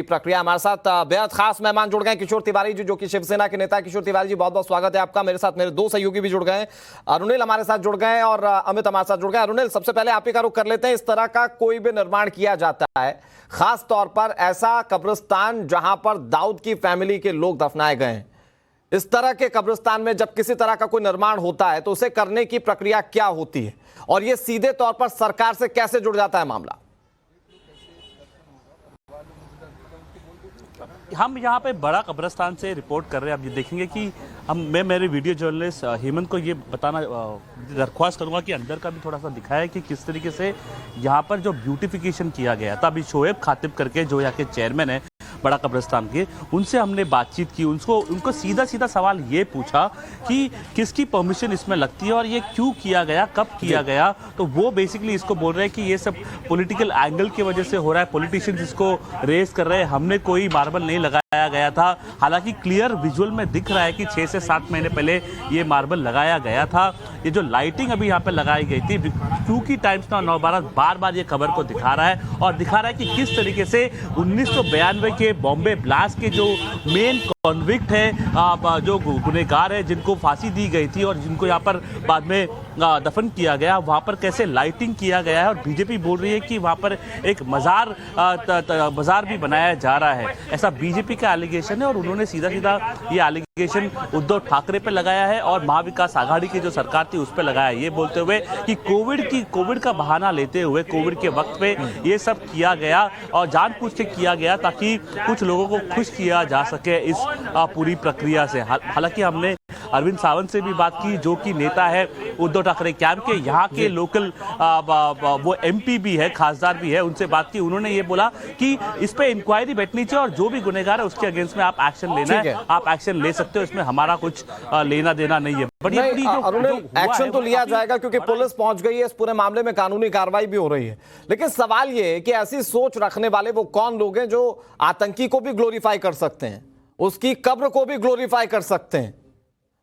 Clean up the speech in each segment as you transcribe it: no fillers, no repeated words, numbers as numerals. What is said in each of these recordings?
प्रक्रिया। हमारे साथ बेहद खास मेहमान जुड़ गए किशोर तिवारी जी, जो कि शिवसेना के नेता। किशोर तिवारी जी, बहुत बहुत स्वागत है आपका। मेरे साथ मेरे दो सहयोगी भी जुड़ गए, अरुणिल हमारे साथ जुड़ गए और अमित हमारे साथ जुड़ गए। अरुणिल, सबसे पहले आप ही का रुख कर लेते हैं। इस तरह का कोई भी निर्माण किया जाता है, खास तौर पर ऐसा कब्रिस्तान जहां पर दाऊद की फैमिली के लोग दफनाए गए हैं, इस तरह के कब्रिस्तान में जब किसी तरह का कोई निर्माण होता है तो उसे करने की प्रक्रिया क्या होती है और यह सीधे तौर पर सरकार से कैसे जुड़ जाता है मामला? हम यहाँ पे बड़ा कब्रिस्तान से रिपोर्ट कर रहे हैं। आप ये देखेंगे कि मैं मेरे वीडियो जर्नलिस्ट हेमंत को ये बताना दरख्वास्त करूँगा कि अंदर का भी थोड़ा सा दिखाया कि किस तरीके से यहाँ पर जो ब्यूटिफिकेशन किया गया था। अभी शोएब खातिब करके जो यहाँ के चेयरमैन है बड़ा कब्रिस्तान के, उनसे हमने बातचीत की। उनको सीधा सीधा सवाल ये पूछा कि किसकी परमिशन इसमें लगती है और ये क्यों किया गया, कब किया गया। तो वो बेसिकली इसको बोल रहे हैं कि ये सब पॉलिटिकल एंगल की वजह से हो रहा है, पॉलिटिशियंस इसको रेस कर रहे हैं, हमने कोई मार्बल नहीं लगाया गया था। हालांकि क्लियर विजुअल में दिख रहा है कि 6 से 7 महीने पहले ये मार्बल लगाया गया था। ये जो लाइटिंग अभी यहाँ पे लगाई गई थी, क्योंकि टाइम्स नाउ 9/12 बार बार ये खबर को दिखा रहा है और दिखा रहा है कि किस तरीके से 1992 के बॉम्बे ब्लास्ट के जो मेन कॉन्विक्ट है, जो गुनहगार है, जिनको फांसी दी गई थी और जिनको यहाँ पर बाद में दफन किया गया, वहाँ पर कैसे लाइटिंग किया गया है। और बीजेपी बोल रही है कि वहाँ पर एक मज़ार भी बनाया जा रहा है, ऐसा बीजेपी का एलिगेशन है। और उन्होंने सीधा सीधा ये एलिगेशन उद्धव ठाकरे पे लगाया है और महाविकास आघाड़ी की जो सरकार थी उस पर लगाया है, ये बोलते हुए कि कोविड का बहाना लेते हुए कोविड के वक्त पे ये सब किया गया और जानबूझ के किया गया ताकि कुछ लोगों को खुश किया जा सके इस पूरी प्रक्रिया से। हालांकि हमने अरविंद सावंत से भी बात की, जो कि नेता है उद्धव ठाकरे कैंप के, यहाँ के लोकल वो एमपी भी है, खासदार भी है, उनसे बात की। उन्होंने ये बोला कि इस पे इंक्वायरी बैठनी चाहिए और जो भी गुनहगार है उसके अगेंस्ट में आप एक्शन लेना है, आप एक्शन ले सकते हो, इसमें हमारा कुछ लेना देना नहीं है। बट एक्शन तो लिया जाएगा क्योंकि पुलिस पहुंच गई है, इस पूरे मामले में कानूनी कार्रवाई भी हो रही है। लेकिन सवाल ये है कि ऐसी सोच रखने वाले वो कौन लोग हैं जो आतंकी को भी ग्लोरीफाई कर सकते हैं, उसकी कब्र को भी ग्लोरीफाई कर सकते हैं।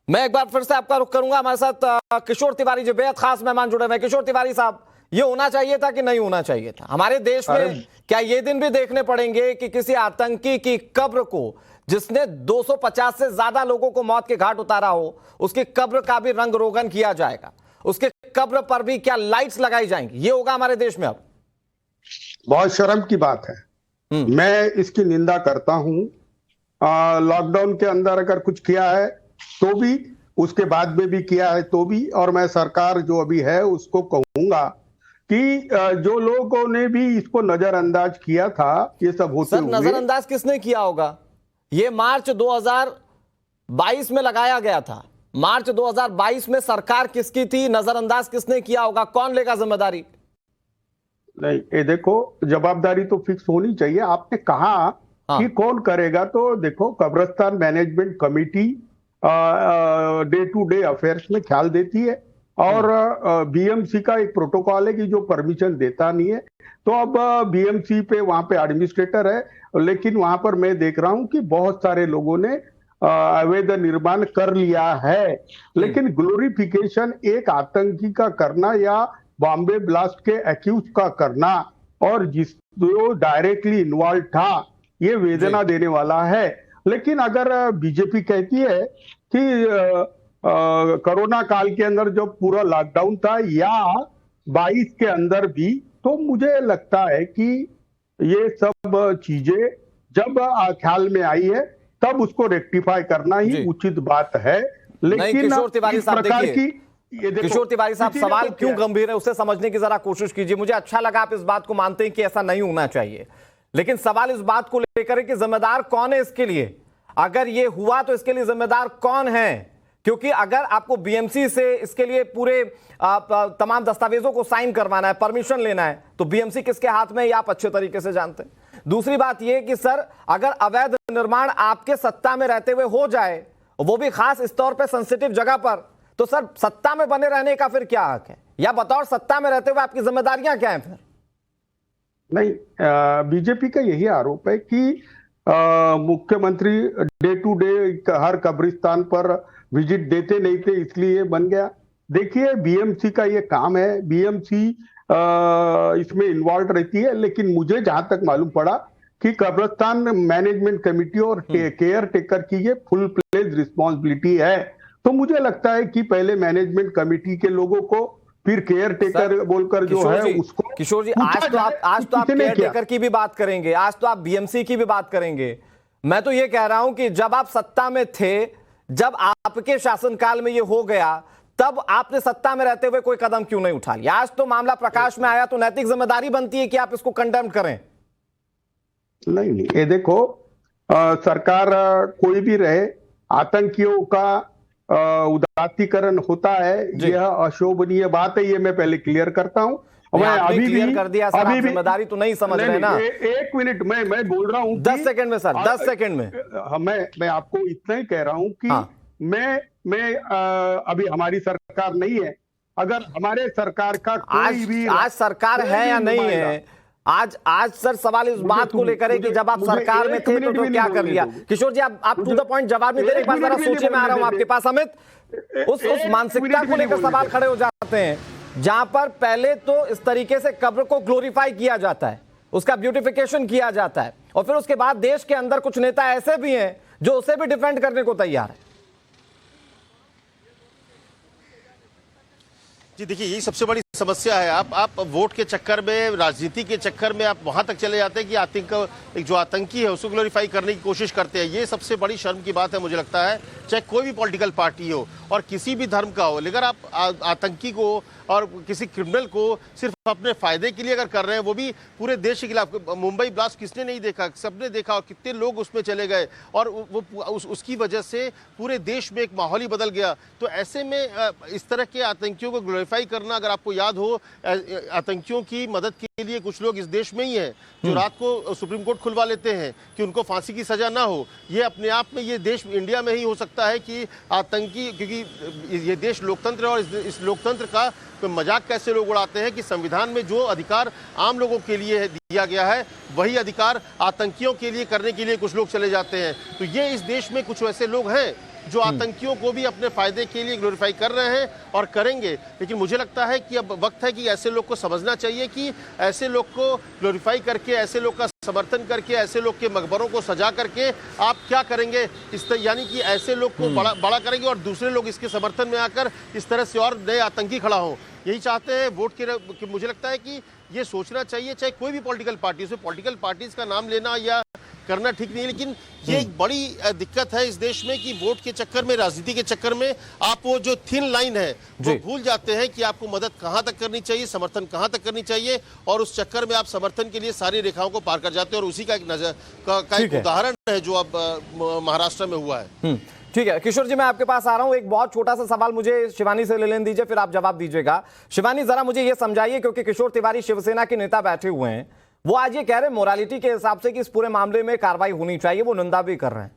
मैं एक बार फिर से आपका रुख करूंगा। हमारे साथ किशोर तिवारी जी, बेहद खास मेहमान जुड़े हुए। किशोर तिवारी साहब, ये होना चाहिए था कि नहीं होना चाहिए था? हमारे देश में क्या ये दिन भी देखने पड़ेंगे कि किसी आतंकी की कब्र को, जिसने 250 से ज्यादा लोगों को मौत के घाट उतारा हो, उसकी कब्र का भी रंग रोगन किया जाएगा, उसके कब्र पर भी क्या लाइट्स लगाई जाएंगी? ये होगा हमारे देश में अब? बहुत शर्म की बात है। मैं इसकी निंदा करता हूं। लॉकडाउन के अंदर अगर कुछ किया है तो भी, उसके बाद में भी किया है तो भी, और मैं सरकार जो अभी है उसको कहूंगा कि जो लोगों ने भी इसको नजरअंदाज किया था, ये सब होते हुए। नजरअंदाज किसने किया होगा? ये मार्च 2022 में लगाया गया था। मार्च 2022 में सरकार किसकी थी? नजरअंदाज किसने किया होगा? कौन लेगा जिम्मेदारी? नहीं, ये देखो, जवाबदारी तो फिक्स होनी चाहिए। आपने कहा कि कौन करेगा, तो देखो, कब्रिस्तान management committee day to day affairs में ख्याल देती है और बीएमसी का एक प्रोटोकॉल है कि जो परमिशन देता नहीं है, तो अब बीएमसी पे, वहां पे एडमिनिस्ट्रेटर है, लेकिन वहां पर मैं देख रहा हूं कि बहुत सारे लोगों ने अवैध निर्माण कर लिया है। लेकिन ग्लोरिफिकेशन एक आतंकी का करना या बॉम्बे ब्लास्ट के एक्यूज का करना, और जो डायरेक्टली इन्वॉल्व था, ये वेदना देने वाला है। लेकिन अगर बीजेपी कहती है कि कोरोना काल के अंदर जो पूरा लॉकडाउन था या 22 के अंदर भी, तो मुझे लगता है कि ये सब चीजें जब ख्याल में आई है तब उसको रेक्टिफाई करना ही उचित बात है। लेकिन किशोर तिवारी साहब, देखिए, किशोर तिवारी साहब, सवाल क्यों गंभीर है उसे समझने की जरा कोशिश कीजिए। मुझे अच्छा लगा आप इस बात को मानते हैं कि ऐसा नहीं होना चाहिए, लेकिन सवाल इस बात को लेकर है कि जिम्मेदार कौन है इसके लिए? अगर ये हुआ तो इसके लिए जिम्मेदार कौन है? क्योंकि अगर आपको बीएमसी से इसके लिए पूरे तमाम दस्तावेजों को साइन करवाना है, परमिशन लेना है, तो बीएमसी किसके हाथ में है, ये आप अच्छे तरीके से जानते हैं। दूसरी बात यह कि सर, अगर अवैध निर्माण आपके सत्ता में रहते हुए हो जाए, वो भी खास इस तौर पर सेंसिटिव जगह पर, तो सर सत्ता में बने रहने का फिर क्या हक है? या बतौर सत्ता में रहते हुए आपकी जिम्मेदारियां क्या हैं फिर? नहीं, बीजेपी का यही आरोप है कि मुख्यमंत्री डे टू डे हर कब्रिस्तान पर विजिट देते नहीं थे, इसलिए बन गया। देखिए, बीएमसी का ये काम है, बीएमसी इसमें इन्वॉल्व रहती है। लेकिन मुझे जहां तक मालूम पड़ा कि कब्रिस्तान मैनेजमेंट कमेटी और केयर टेकर की ये फुल प्लेज रिस्पॉन्सिबिलिटी है। तो मुझे लगता है कि पहले मैनेजमेंट कमेटी के लोगों को, फिर केयर टेकर बोलकर जो है उसको। किशोर जी, आज तो आप केयर टेकर की भी बात करेंगे, आज तो आप बीएमसी की भी बात करेंगे। मैं तो ये कह रहा हूं कि जब आप सत्ता में थे, जब आपके शासनकाल में ये हो गया, तब आपने सत्ता में रहते हुए कोई कदम क्यों नहीं उठा लिया? आज तो मामला प्रकाश में आया तो नैतिक जिम्मेदारी बनती है कि आप इसको कंडेम करें। नहीं, ये देखो, सरकार कोई भी रहे, आतंकियों का उदात्तीकरण होता है, यह अशोभनीय बात है। ये मैं पहले क्लियर करता हूं। मैं अभी क्लियर कर दिया सर, आप जिम्मेदारी तो नहीं समझ रहे ना। एक मिनट, मैं बोल रहा हूं 10 सेकंड में सर, 10 सेकंड में। मैं आपको इतना ही कह रहा हूं कि मैं अभी हमारी सरकार नहीं है। अगर हमारे सरकार का कोई भी आज सरकार है या नहीं है, आज सर सवाल इस बात को लेकर है कि जब आप सरकार में थे तो क्या कर लिया? किशोर जी, आप टू द पॉइंट जवाब नहीं दे रहे। एक बार जरा सोचिए, मैं आ रहा हूं आपके पास। अमित, उस मानसिकता को लेकर सवाल खड़े हो जाते हैं जहां पर पहले तो इस तरीके से कब्र को ग्लोरीफाई किया जाता है, उसका ब्यूटिफिकेशन किया जाता है, और फिर उसके बाद देश के अंदर कुछ नेता ऐसे भी हैं जो उसे भी डिफेंड करने को तैयार है। जी देखिए, यही सबसे बड़ी समस्या है। आप वोट के चक्कर में, राजनीति के चक्कर में आप वहां तक चले जाते हैं कि जो आतंकी है उसको ग्लोरीफाई करने की कोशिश करते हैं। ये सबसे बड़ी शर्म की बात है मुझे लगता है, चाहे कोई भी पॉलिटिकल पार्टी हो और किसी भी धर्म का हो। लेकिन आप आतंकी को और किसी क्रिमिनल को सिर्फ अपने फायदे के लिए अगर कर रहे हैं, वो भी पूरे देश के खिलाफ। मुंबई ब्लास्ट किसने नहीं देखा? सबने देखा, और कितने लोग उसमें चले गए, और उसकी वजह से पूरे देश में एक माहौल ही बदल गया। तो ऐसे में इस तरह के आतंकियों को ग्लोरीफाई करना, अगर आपको याद हो, आतंकियों की मदद के लिए कुछ लोग इस देश में ही हैं जो रात को सुप्रीम कोर्ट खुलवा लेते हैं कि उनको फांसी की सजा ना हो। ये अपने आप में, ये देश इंडिया में ही हो सकता है कि आतंकी, क्योंकि ये देश लोकतंत्र है, और इस लोकतंत्र का मजाक कैसे लोग उड़ाते हैं कि संविधान में जो अधिकार आम लोगों के लिए दिया गया है, वही अधिकार आतंकियों के लिए करने के लिए कुछ लोग चले जाते हैं। तो ये इस देश में कुछ ऐसे लोग हैं जो आतंकियों को भी अपने फायदे के लिए ग्लोरीफाई कर रहे हैं और करेंगे। लेकिन मुझे लगता है कि अब वक्त है कि ऐसे लोग को समझना चाहिए कि ऐसे लोग को ग्लोरीफाई करके, ऐसे लोग का समर्थन करके, ऐसे लोग के मकबरों को सजा करके आप क्या करेंगे? यानी कि ऐसे लोग को बड़ा करेंगे और दूसरे लोग इसके समर्थन में आकर इस तरह से और नए आतंकी खड़ा हो। यही चाहते हैं वोट के। मुझे लगता है कि ये सोचना चाहिए, चाहे कोई भी पॉलिटिकल पार्टी, उसमें पॉलिटिकल पार्टीज का नाम लेना या करना ठीक नहीं है। लेकिन ये एक बड़ी दिक्कत है इस देश में कि वोट के चक्कर में, राजनीति के चक्कर में आप वो जो थिन लाइन है वो भूल जाते हैं कि आपको मदद कहां तक करनी चाहिए, समर्थन कहां तक करनी चाहिए, और उस चक्कर में आप समर्थन के लिए सारी रेखाओं को पार कर जाते हैं। और उसी का एक उदाहरण है जो अब महाराष्ट्र में हुआ है। ठीक है किशोर जी, मैं आपके पास आ रहा हूं। एक बहुत छोटा सा सवाल मुझे शिवानी से ले लेने दीजिए, फिर आप जवाब दीजिएगा। शिवानी, जरा मुझे ये समझाइए, क्योंकि किशोर तिवारी शिवसेना के नेता बैठे हुए हैं, वो आज ये कह रहे हैं मोरालिटी के हिसाब से कि इस पूरे मामले में कार्रवाई होनी चाहिए, वो निंदा भी कर रहे हैं।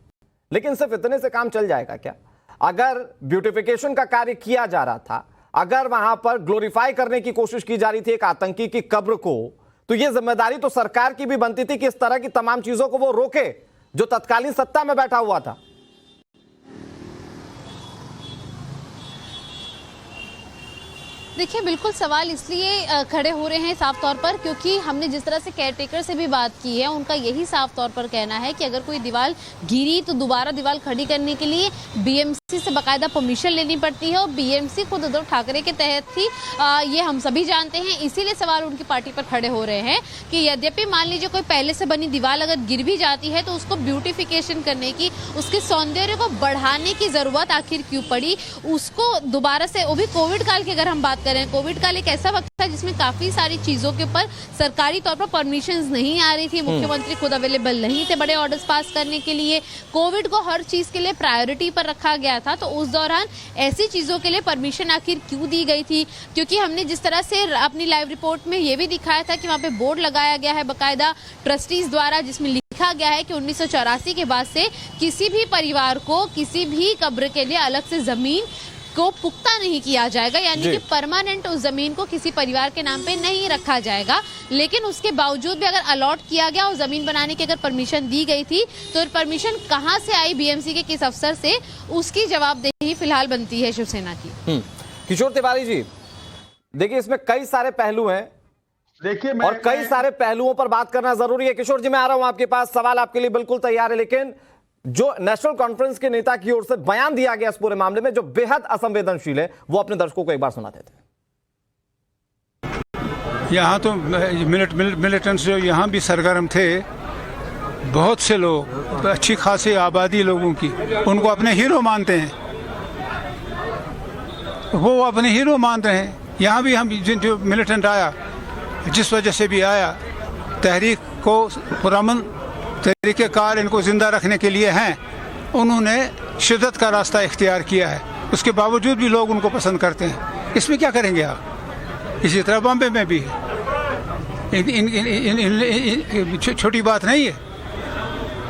लेकिन सिर्फ इतने से काम चल जाएगा क्या? अगर ब्यूटिफिकेशन का कार्य किया जा रहा था, अगर वहां पर ग्लोरीफाई करने की कोशिश की जा रही थी एक आतंकी की कब्र को, तो यह जिम्मेदारी तो सरकार की भी बनती थी कि इस तरह की तमाम चीजों को वो रोके जो तत्कालीन सत्ता में बैठा हुआ था। देखिए, बिल्कुल सवाल इसलिए खड़े हो रहे हैं साफ तौर पर, क्योंकि हमने जिस तरह से केयरटेकर से भी बात की है, उनका यही साफ तौर पर कहना है कि अगर कोई दीवार गिरी तो दोबारा दीवार खड़ी करने के लिए बीएमसी से बाकायदा परमिशन लेनी पड़ती है, और बीएमसी खुद उद्धव ठाकरे के तहत थी। ये हम सभी जानते हैं। इसीलिए सवाल उनकी पार्टी पर खड़े हो रहे हैं कि यद्यपि मान लीजिए कोई पहले से बनी दीवार अगर गिर भी जाती है तो उसको ब्यूटिफिकेशन करने की, उसके सौंदर्य को बढ़ाने की जरूरत आखिर क्यों पड़ी? उसको दोबारा से, वो भी कोविड काल की अगर हम बात करें, कोविड काल एक ऐसा वक्त था जिसमें काफी सारी चीजों के ऊपर सरकारी तौर पर परमिशंस नहीं आ रही थी, मुख्यमंत्री खुद अवेलेबल नहीं थे बड़े ऑर्डर्स पास करने के लिए, कोविड को हर चीज के लिए प्रायोरिटी पर रखा गया था। तो उस दौरान ऐसी चीजों के लिए परमिशन आखिर क्यों दी गई थी? क्योंकि हमने जिस तरह से अपनी लाइव रिपोर्ट में ये भी दिखाया था कि वहां पे बोर्ड लगाया गया है बाकायदा ट्रस्टीज द्वारा, जिसमें लिखा गया है कि 1984 के बाद से किसी भी परिवार को किसी भी कब्र के लिए अलग से जमीन को पुख्ता नहीं किया जाएगा, यानी कि परमानेंट उस जमीन को किसी परिवार के नाम पे नहीं रखा जाएगा। लेकिन उसके बावजूद भी अगर अलॉट किया गया और जमीन बनाने की अगर परमिशन दी गई थी, तो परमिशन कहां से आई बीएमसी के किस अफसर से, उसकी जवाबदेही फिलहाल बनती है शिवसेना की। किशोर तिवारी जी, देखिए इसमें कई सारे पहलू हैं। देखिए और कई सारे पहलुओं पर बात करना जरूरी है। किशोर जी, मैं आ रहा हूं आपके पास, सवाल आपके लिए बिल्कुल तैयार है, लेकिन जो नेशनल कॉन्फ्रेंस के नेता की ओर से बयान दिया गया इस पूरे मामले में जो बेहद असंवेदनशील है, वो अपने दर्शकों को एक बार सुना देते हैं। यहाँ तो मिलिटेंट्स जो यहाँ भी सरगर्म थे, बहुत से लोग, अच्छी खासी आबादी लोगों की, उनको अपने हीरो मानते हैं, वो अपने हीरो मान रहे हैं। यहाँ भी हम जो मिलिटेंट आया, जिस वजह से भी आया, तहरीक को पुरअमन तरीक़ेकार इनको ज़िंदा रखने के लिए हैं, उन्होंने शिद्दत का रास्ता इख्तियार किया है। उसके बावजूद भी लोग उनको पसंद करते हैं। इसमें क्या करेंगे आप? इसी तरह बॉम्बे में भी छोटी बात नहीं है,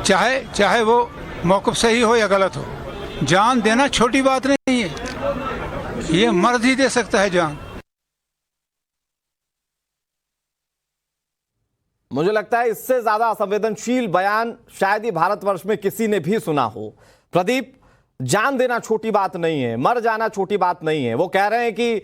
चाहे वो मौक़िफ़ सही हो या गलत हो, जान देना छोटी बात नहीं है। ये मर्द ही दे सकता है जान। मुझे लगता है इससे ज्यादा असंवेदनशील बयान शायद ही भारतवर्ष में किसी ने भी सुना हो। प्रदीप, जान देना छोटी बात नहीं है, मर जाना छोटी बात नहीं है। वो कह रहे हैं कि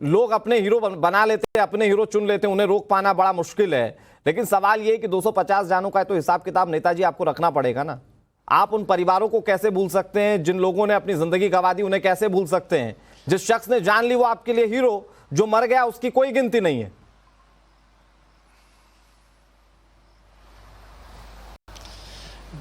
लोग अपने हीरो बना लेते हैं, अपने हीरो चुन लेते हैं, उन्हें रोक पाना बड़ा मुश्किल है। लेकिन सवाल ये है कि 250 जानों का तो हिसाब किताब नेताजी आपको रखना पड़ेगा ना। आप उन परिवारों को कैसे भूल सकते हैं जिन लोगों ने अपनी जिंदगी गंवा दी? उन्हें कैसे भूल सकते हैं? जिस शख्स ने जान ली वो आपके लिए हीरो, जो मर गया उसकी कोई गिनती नहीं है।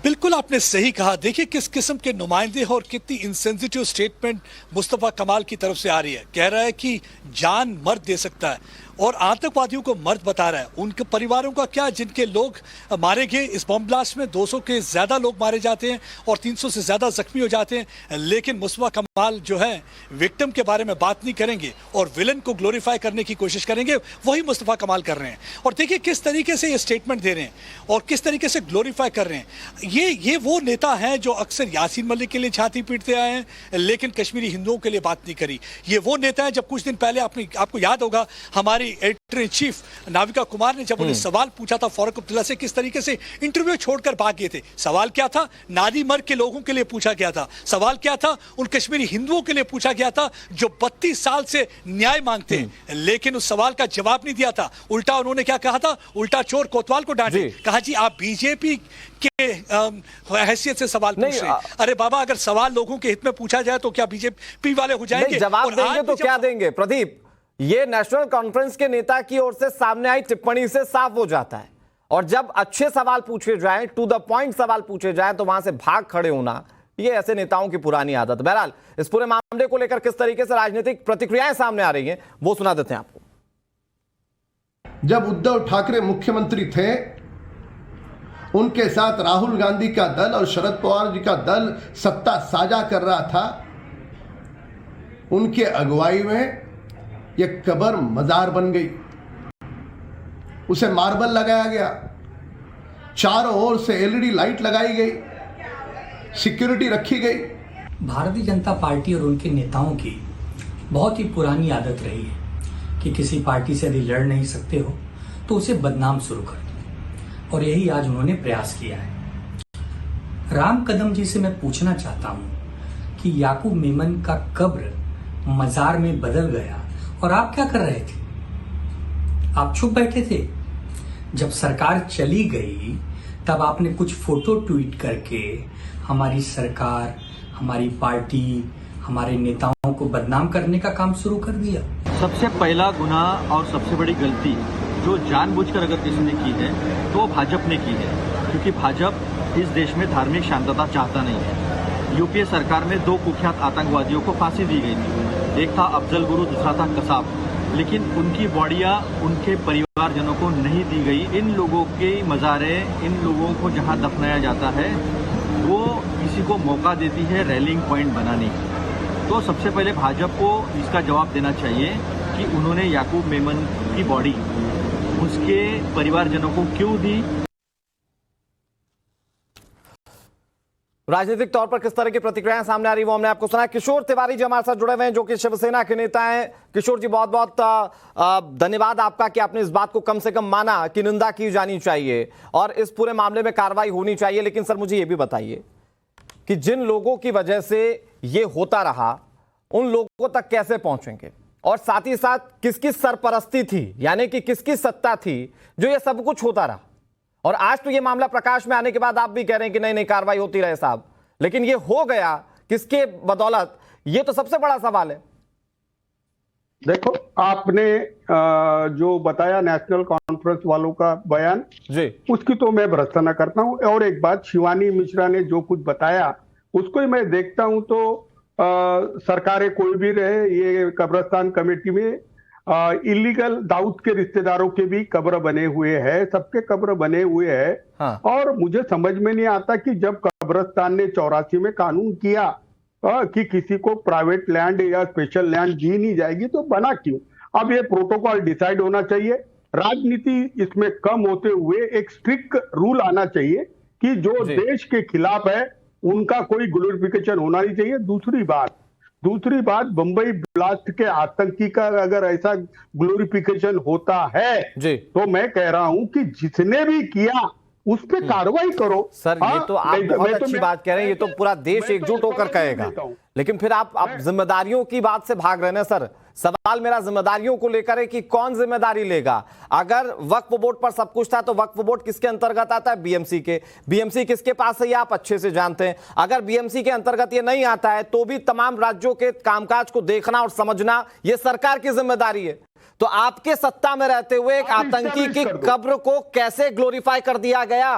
बिल्कुल आपने सही कहा। देखिए किस किस्म के नुमाइंदे हैं और कितनी इनसेंसिटिव स्टेटमेंट मुस्तफा कमाल की तरफ से आ रही है। कह रहा है कि जान मर्द दे सकता है और आतंकवादियों को मर्द बता रहा है। उनके परिवारों का क्या, जिनके लोग मारे गए इस बम ब्लास्ट में, 200 के ज्यादा लोग मारे जाते हैं और 300 से ज्यादा जख्मी हो जाते हैं। लेकिन मुस्तफा कमाल जो है विक्टिम के बारे में बात नहीं करेंगे और विलन को ग्लोरीफाई करने की कोशिश करेंगे। वही मुस्तफा कमाल कर रहे हैं। और देखिए किस तरीके से ये स्टेटमेंट दे रहे हैं और किस तरीके से ग्लोरीफाई कर रहे हैं। ये वो नेता हैं जो अक्सर यासीन मलिक के लिए छाती पीटते आए हैं, लेकिन कश्मीरी हिंदुओं के लिए बात नहीं करी। ये वो नेता है, जब कुछ दिन पहले आपको याद होगा, हमारी editor in chief Navika Kumar ने जब उन्हें सवाल पूछा था फारूक अब्दुल्ला से, किस तरीके से इंटरव्यू छोड़कर भाग गए थे। सवाल क्या था? नादी मर्ग के लोगों के लिए पूछा गया था। सवाल क्या था? उन कश्मीरी हिंदुओं के लिए पूछा गया था जो 32 साल से न्याय मांगते हैं। लेकिन उस सवाल का जवाब नहीं दिया था। उल्टा उन्होंने क्या कहा था? उल्टा चोर कोतवाल को डांटे, कहा जी आप बीजेपी के हैसियत से सवाल पूछ रहे हैं। अरे बाबा, अगर सवाल लोगों के हित में पूछा जाए तो क्या बीजेपी वाले हो जाएंगे? जवाब देंगे तो क्या देंगे? प्रदीप, ये नेशनल कॉन्फ्रेंस के नेता की ओर से सामने आई टिप्पणी से साफ हो जाता है। और जब अच्छे सवाल पूछे जाएं, टू द पॉइंट सवाल पूछे जाएं, तो वहां से भाग खड़े होना, ये ऐसे नेताओं की पुरानी आदत। बहरहाल इस पूरे मामले को लेकर किस तरीके से राजनीतिक प्रतिक्रियाएं सामने आ रही हैं, वो सुना देते हैं आपको। जब उद्धव ठाकरे मुख्यमंत्री थे, उनके साथ राहुल गांधी का दल और शरद पवार जी का दल सत्ता साझा कर रहा था। उनके अगुवाई में यह कब्र मजार बन गई, उसे मार्बल लगाया गया, चारों ओर से एलईडी लाइट लगाई गई, सिक्योरिटी रखी गई। भारतीय जनता पार्टी और उनके नेताओं की बहुत ही पुरानी आदत रही है कि किसी पार्टी से यदि लड़ नहीं सकते हो तो उसे बदनाम शुरू कर दो, और यही आज उन्होंने प्रयास किया है। राम कदम जी से मैं पूछना चाहता हूं कि याकूब मेमन का कब्र मजार में बदल गया और आप क्या कर रहे थे? आप चुप बैठे थे। जब सरकार चली गई तब आपने कुछ फोटो ट्वीट करके हमारी सरकार, हमारी पार्टी, हमारे नेताओं को बदनाम करने का काम शुरू कर दिया। सबसे पहला गुनाह और सबसे बड़ी गलती जो जानबूझकर अगर किसी ने की है तो भाजपा ने की है, क्योंकि भाजपा इस देश में धार्मिक शांतता चाहता नहीं है। यूपीए सरकार में 2 कुख्यात आतंकवादियों को फांसी दी गई थी, एक था अफजल गुरु, दूसरा था कसाब, लेकिन उनकी बॉडियां उनके परिवारजनों को नहीं दी गई। इन लोगों के मज़ारे, इन लोगों को जहां दफनाया जाता है वो किसी को मौका देती है रैलिंग पॉइंट बनाने की। तो सबसे पहले भाजपा को इसका जवाब देना चाहिए कि उन्होंने याकूब मेमन की बॉडी उसके परिवारजनों को क्यों दी। राजनीतिक तौर पर किस तरह की प्रतिक्रियाएं सामने आ रही वो हमने आपको सुना। किशोर तिवारी जी हमारे साथ जुड़े हुए हैं जो कि शिवसेना के नेता हैं। किशोर जी, बहुत बहुत धन्यवाद आपका कि आपने इस बात को कम से कम माना कि निंदा की जानी चाहिए और इस पूरे मामले में कार्रवाई होनी चाहिए। लेकिन सर मुझे ये भी बताइए कि जिन लोगों की वजह से ये होता रहा उन लोगों तक कैसे पहुंचेंगे? और साथ ही साथ किसकी सरपरस्ती थी, यानी कि किसकी सत्ता थी जो ये सब कुछ होता रहा। और आज तो ये मामला प्रकाश में आने के बाद आप भी कह रहे हैं कि नहीं नहीं कार्रवाई होती रहे साहब, लेकिन ये हो गया किसके बदौलत, ये तो सबसे बड़ा सवाल है। देखो आपने जो बताया नेशनल कॉन्फ्रेंस वालों का बयान जी, उसकी तो मैं भर्त्सना करता हूं। और एक बात, शिवानी मिश्रा ने जो कुछ बताया उसको ही मैं देखता हूं तो सरकारें कोई भी रहे, ये कब्रिस्तान कमेटी में इलीगल दाऊद के रिश्तेदारों के भी कब्र बने हुए हैं, सबके कब्र बने हुए हैं। हाँ। और मुझे समझ में नहीं आता कि जब कब्रिस्तान ने 84 में कानून किया कि किसी को प्राइवेट लैंड या स्पेशल लैंड दी नहीं जाएगी, तो बना क्यों? अब ये प्रोटोकॉल डिसाइड होना चाहिए, राजनीति इसमें कम होते हुए एक स्ट्रिक्ट रूल आना चाहिए कि जो देश के खिलाफ है उनका कोई ग्लोरिफिकेशन होना नहीं चाहिए। दूसरी बात बंबई ब्लास्ट के आतंकी का अगर ऐसा ग्लोरिफिकेशन होता है तो मैं कह रहा हूं कि जिसने भी किया उस पे कार्रवाई करो। सर ये तो आप बहुत अच्छी बात कह रहे हैं, ये तो पूरा देश एकजुट होकर कहेगा, लेकिन फिर आप जिम्मेदारियों की बात से भाग रहे हैं सर। सवाल मेरा जिम्मेदारियों को लेकर है कि कौन जिम्मेदारी लेगा। अगर वक्फ बोर्ड पर सब कुछ था तो वक्फ बोर्ड किसके अंतर्गत आता है? बीएमसी के। बीएमसी किसके पास है ये आप अच्छे से जानते हैं। अगर बीएमसी के अंतर्गत ये नहीं आता है तो भी तमाम राज्यों के कामकाज को देखना और समझना ये सरकार की जिम्मेदारी है। तो आपके सत्ता में रहते हुए एक आतंकी की कब्र को कैसे ग्लोरीफाई कर दिया गया,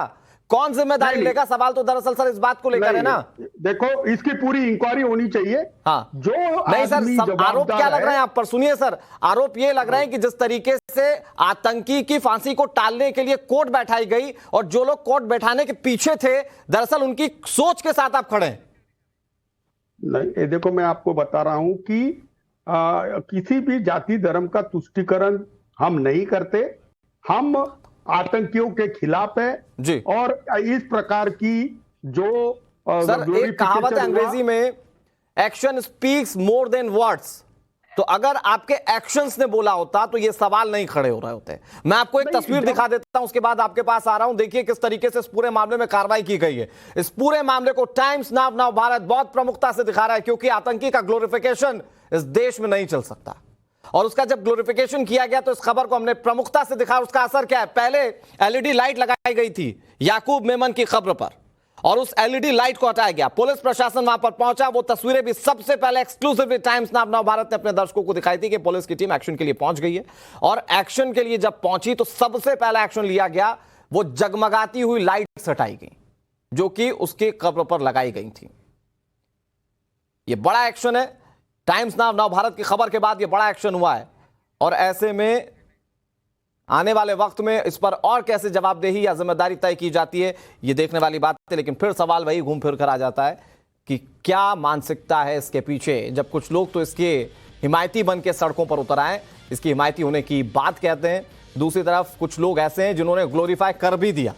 कौन जिम्मेदारी लेगा? सवाल तो दरअसल सर इस बात को लेकर है ना। देखो इसकी पूरी इंक्वायरी होनी चाहिए। हाँ जो नहीं सर, आरोप क्या लग रहे हैं आप पर? सुनिए सर, आरोप ये लग रहे हैं कि जिस तरीके से आतंकी की फांसी को टालने के लिए कोर्ट बैठाई गई और जो लोग कोर्ट बैठाने के पीछे थे दरअसल उनकी सोच के साथ आप खड़े हैं। नहीं, ये देखो मैं आपको बता रहा हूं कि किसी भी जाति धर्म का तुष्टीकरण हम नहीं करते, हम आतंकियों के खिलाफ है जी। और इस प्रकार की जो सर एक कहावत है अंग्रेजी में, action speaks more than words. तो अगर आपके एक्शंस ने बोला होता तो ये सवाल नहीं खड़े हो रहे होते। मैं आपको एक तस्वीर दिखा देता हूं, उसके बाद आपके पास आ रहा हूं। देखिए किस तरीके से इस पूरे मामले में कार्रवाई की गई है। इस पूरे मामले को टाइम्स नाउ भारत बहुत प्रमुखता से दिखा रहा है, क्योंकि आतंकी का ग्लोरिफिकेशन इस देश में नहीं चल सकता। और उसका जब ग्लोरिफिकेशन किया गया तो इस खबर को हमने प्रमुखता से दिखाया। उसका असर क्या है? पहले एलईडी लाइट लगाई गई थी याकूब मेमन की कब्र पर और उस एलईडी लाइट को हटाया गया। पुलिस प्रशासन वहां पर पहुंचा। वो तस्वीरें भी सबसे पहले एक्सक्लूसिवली टाइम्स नाउ भारत ने अपने दर्शकों को दिखाई थी कि पुलिस की टीम एक्शन के लिए पहुंच गई है। और एक्शन के लिए जब पहुंची तो सबसे पहला एक्शन लिया गया, वो जगमगाती हुई लाइट्स हटाई गई जो कि उसके कब्र पर लगाई गई थी। यह बड़ा एक्शन है। टाइम्स नाउ भारत की खबर के बाद यह बड़ा एक्शन हुआ है और ऐसे में आने वाले वक्त में इस पर और कैसे जवाबदेही या जिम्मेदारी तय की जाती है ये देखने वाली बात है। लेकिन फिर सवाल वही घूम फिर कर आ जाता है कि क्या मानसिकता है इसके पीछे, जब कुछ लोग तो इसके हिमायती बन के सड़कों पर उतर आए, इसकी हिमायती होने की बात कहते हैं। दूसरी तरफ कुछ लोग ऐसे हैं जिन्होंने ग्लोरीफाई कर भी दिया।